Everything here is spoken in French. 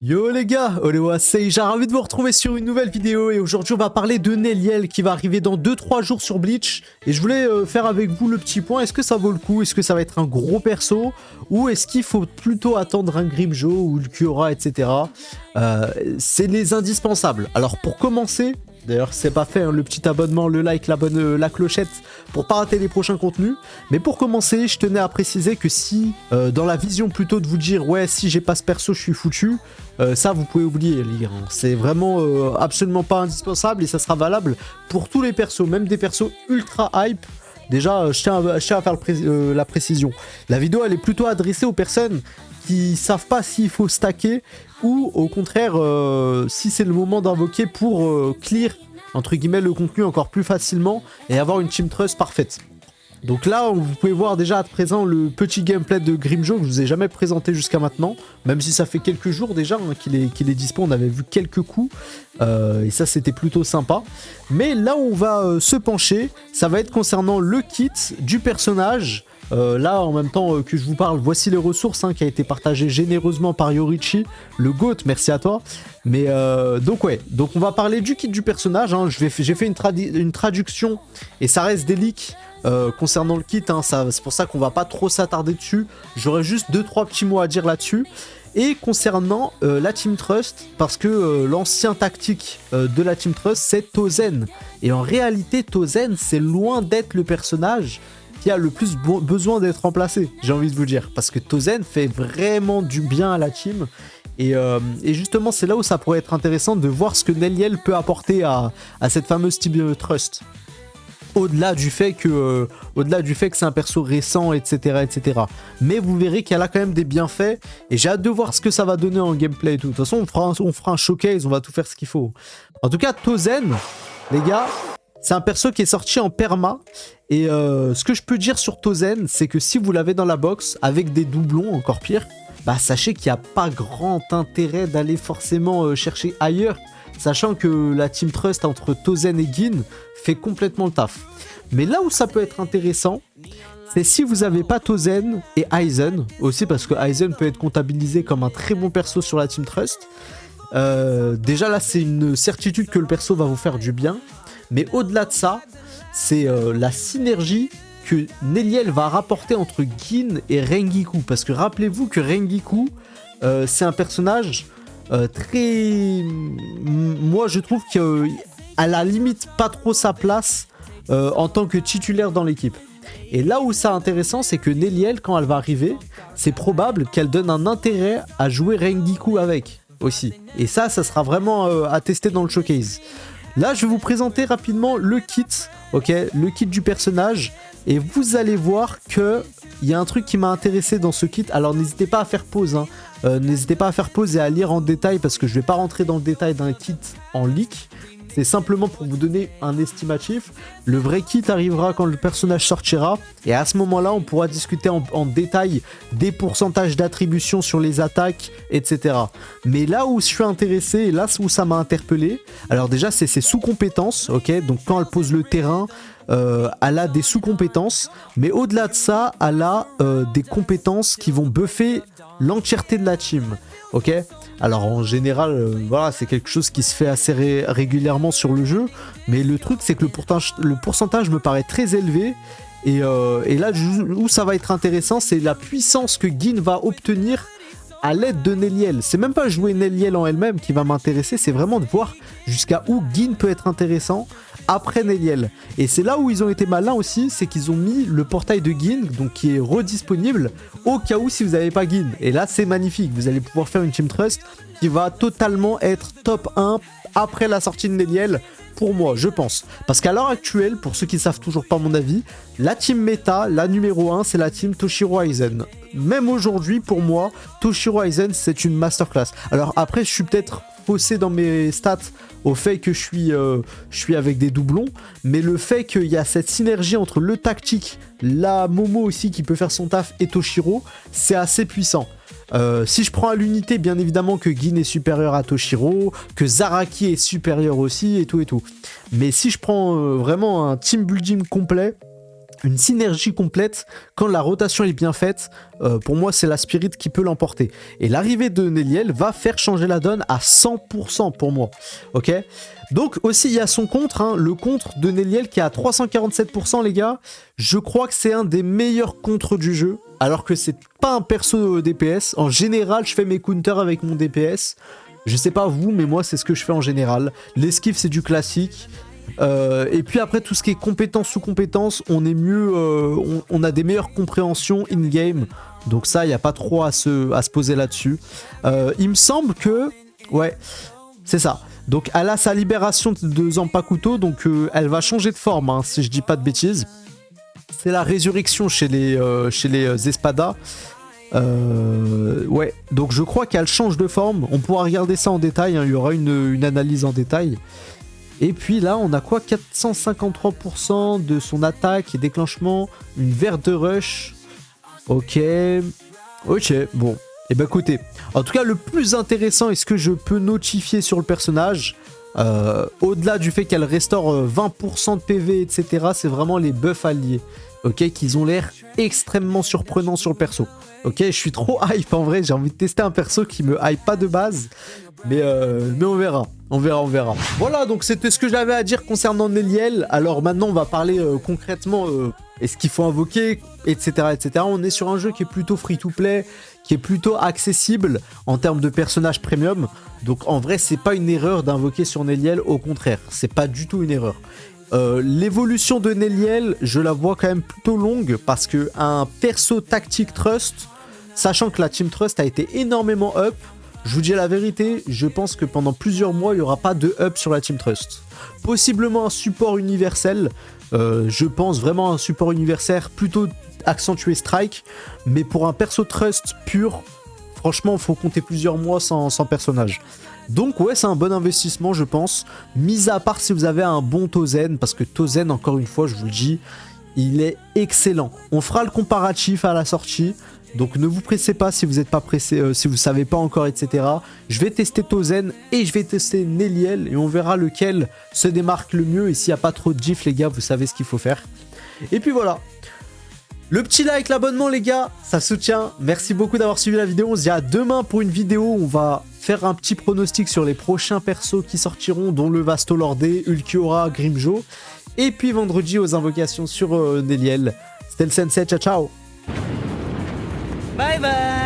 Yo les gars, Olewa Seija, ravi de vous retrouver sur une nouvelle vidéo et aujourd'hui on va parler de Neliel qui va arriver dans 2-3 jours sur Bleach et je voulais faire avec vous le petit point, est-ce que ça vaut le coup, est-ce que ça va être un gros perso ou est-ce qu'il faut plutôt attendre un Grimmjow ou le Kyora etc. C'est les indispensables. Alors pour commencer, d'ailleurs c'est pas fait hein, le petit abonnement, le like, la clochette pour pas rater les prochains contenus. Mais pour commencer, je tenais à préciser que si dans la vision plutôt de vous dire ouais si j'ai pas ce perso je suis foutu, ça vous pouvez oublier les gars. C'est vraiment absolument pas indispensable et ça sera valable pour tous les persos, même des persos ultra hype. Déjà je tiens à faire la précision. La vidéo elle est plutôt adressée aux personnes qui savent pas s'il faut stacker ou au contraire si c'est le moment d'invoquer pour clear entre guillemets le contenu encore plus facilement et avoir une team trust parfaite. Donc là vous pouvez voir déjà à présent le petit gameplay de Grimmjow que je vous ai jamais présenté jusqu'à maintenant, même si ça fait quelques jours déjà hein, qu'il est dispo, on avait vu quelques coups et ça c'était plutôt sympa. Mais là où on va se pencher, ça va être concernant le kit du personnage. Là en même temps que je vous parle, voici les ressources hein, qui a été partagé généreusement par Yorichi, le GOAT, merci à toi. Mais donc ouais, donc on va parler du kit du personnage, hein. J'ai fait une traduction et ça reste des leaks concernant le kit, hein. C'est pour ça qu'on va pas trop s'attarder dessus, j'aurais juste 2-3 petits mots à dire là-dessus. Et concernant la Team Trust, parce que l'ancien tactique de la Team Trust c'est Tozen. Et en réalité Tozen c'est loin d'être le personnage qui a le plus besoin d'être remplacé, j'ai envie de vous dire. Parce que Tozen fait vraiment du bien à la team. Et justement, c'est là où ça pourrait être intéressant de voir ce que Neliel peut apporter à cette fameuse Team Trust. Au-delà du fait que c'est un perso récent, etc., etc. Mais vous verrez qu'il y a là quand même des bienfaits. Et j'ai hâte de voir ce que ça va donner en gameplay et tout. De toute façon, on fera un showcase, on va tout faire ce qu'il faut. En tout cas, Tozen, les gars, c'est un perso qui est sorti en perma. Et ce que je peux dire sur Tozen, c'est que si vous l'avez dans la box, avec des doublons, encore pire, bah sachez qu'il n'y a pas grand intérêt d'aller forcément chercher ailleurs, sachant que la Team Trust entre Tozen et Gin fait complètement le taf. Mais là où ça peut être intéressant, c'est si vous n'avez pas Tozen et Aizen, aussi parce que Aizen peut être comptabilisé comme un très bon perso sur la Team Trust. Déjà là, c'est une certitude que le perso va vous faire du bien. Mais au-delà de ça, c'est la synergie que Neliel va rapporter entre Gin et Rengiku. Parce que rappelez-vous que Rengiku, c'est un personnage très... Moi, je trouve qu'à la limite pas trop sa place en tant que titulaire dans l'équipe. Et là où c'est intéressant, c'est que Neliel, quand elle va arriver, c'est probable qu'elle donne un intérêt à jouer Rengiku avec aussi. Et ça sera vraiment à tester dans le showcase. Là, je vais vous présenter rapidement le kit, ok, le kit du personnage, et vous allez voir que il y a un truc qui m'a intéressé dans ce kit. Alors n'hésitez pas à faire pause, hein. N'hésitez pas à faire pause et à lire en détail parce que je vais pas rentrer dans le détail d'un kit en leak. C'est simplement pour vous donner un estimatif. Le vrai kit arrivera quand le personnage sortira. Et à ce moment-là, on pourra discuter en détail des pourcentages d'attribution sur les attaques, etc. Mais là où je suis intéressé, et là où ça m'a interpellé, alors déjà, c'est ses sous-compétences. Ok, donc quand elle pose le terrain, elle a des sous-compétences. Mais au-delà de ça, elle a des compétences qui vont buffer l'entièreté de la team. Ok, alors en général, voilà, c'est quelque chose qui se fait assez régulièrement sur le jeu, mais le truc c'est que le pourcentage me paraît très élevé, et là où ça va être intéressant, c'est la puissance que Gin va obtenir à l'aide de Neliel. C'est même pas jouer Neliel en elle-même qui va m'intéresser, c'est vraiment de voir jusqu'à où Gin peut être intéressant après Neliel. Et c'est là où ils ont été malins aussi, c'est qu'ils ont mis le portail de Gin, donc qui est redisponible au cas où si vous n'avez pas Gin. Et là c'est magnifique, vous allez pouvoir faire une Team Trust qui va totalement être top 1 après la sortie de Neliel, pour moi, je pense. Parce qu'à l'heure actuelle, pour ceux qui ne savent toujours pas mon avis, la team méta, la numéro 1, c'est la team Toshiro Aizen. Même aujourd'hui, pour moi, Toshiro Aizen, c'est une masterclass. Alors après, je suis peut-être faussé dans mes stats au fait que je suis avec des doublons, mais le fait qu'il y a cette synergie entre le tactique, la Momo aussi qui peut faire son taf et Toshiro, c'est assez puissant. Si je prends à l'unité, bien évidemment que Gin est supérieur à Toshiro, que Zaraki est supérieur aussi, et tout et tout. Mais si je prends vraiment un team building complet, une synergie complète. Quand la rotation est bien faite, pour moi c'est la Spirit qui peut l'emporter. Et l'arrivée de Néliel va faire changer la donne à 100% pour moi. Ok. Donc aussi il y a son contre, hein, le contre de Néliel qui est à 347% les gars. Je crois que c'est un des meilleurs contres du jeu. Alors que c'est pas un perso DPS. En général je fais mes counters avec mon DPS. Je sais pas vous mais moi c'est ce que je fais en général. L'esquive c'est du classique. Et puis après tout ce qui est compétence sous compétence, on est mieux, on a des meilleures compréhensions in-game. Donc ça, il n'y a pas trop à se poser là-dessus. Il me semble que... Ouais, c'est ça. Donc elle a sa libération de Zanpakuto, donc elle va changer de forme, hein, si je dis pas de bêtises. C'est la résurrection chez les Espada. Ouais, donc je crois qu'elle change de forme. On pourra regarder ça en détail, hein, il y aura une analyse en détail. Et puis là, on a quoi? 453% de son attaque et déclenchement. Une verte de rush. Ok. Ok, bon. Et bah écoutez, en tout cas, le plus intéressant, est-ce que je peux notifier sur le personnage, au-delà du fait qu'elle restaure 20% de PV, etc., c'est vraiment les buffs alliés. Ok, qu'ils ont l'air extrêmement surprenants sur le perso. Ok, je suis trop hype en vrai, j'ai envie de tester un perso qui me hype pas de base. Mais on verra. On verra. Voilà, donc c'était ce que j'avais à dire concernant Néliel. Alors maintenant, on va parler concrètement, est-ce qu'il faut invoquer, etc., etc. On est sur un jeu qui est plutôt free-to-play, qui est plutôt accessible en termes de personnages premium. Donc en vrai, c'est pas une erreur d'invoquer sur Néliel, au contraire, c'est pas du tout une erreur. L'évolution de Néliel, je la vois quand même plutôt longue parce que un perso tactique trust, sachant que la team trust a été énormément up, je vous dis la vérité, je pense que pendant plusieurs mois, il n'y aura pas de up sur la team trust. Possiblement un support universel, je pense vraiment un support universel plutôt accentué strike, mais pour un perso trust pur, franchement, il faut compter plusieurs mois sans personnage. Donc ouais, c'est un bon investissement, je pense, mis à part si vous avez un bon Tozen, parce que Tozen, encore une fois, je vous le dis, il est excellent. On fera le comparatif à la sortie, donc ne vous pressez pas si vous n'êtes pas pressé, si vous ne savez pas encore, etc. Je vais tester Tozen et je vais tester Néliel, et on verra lequel se démarque le mieux, et s'il n'y a pas trop de gifs, les gars, vous savez ce qu'il faut faire. Et puis voilà. Le petit like, l'abonnement les gars, ça soutient. Merci beaucoup d'avoir suivi la vidéo. On se dit à demain pour une vidéo où on va faire un petit pronostic sur les prochains persos qui sortiront, dont le Vastolordé, Ulquiorra, Grimjo. Et puis vendredi aux invocations sur Néliel. C'était le Sensei, ciao ciao. Bye bye.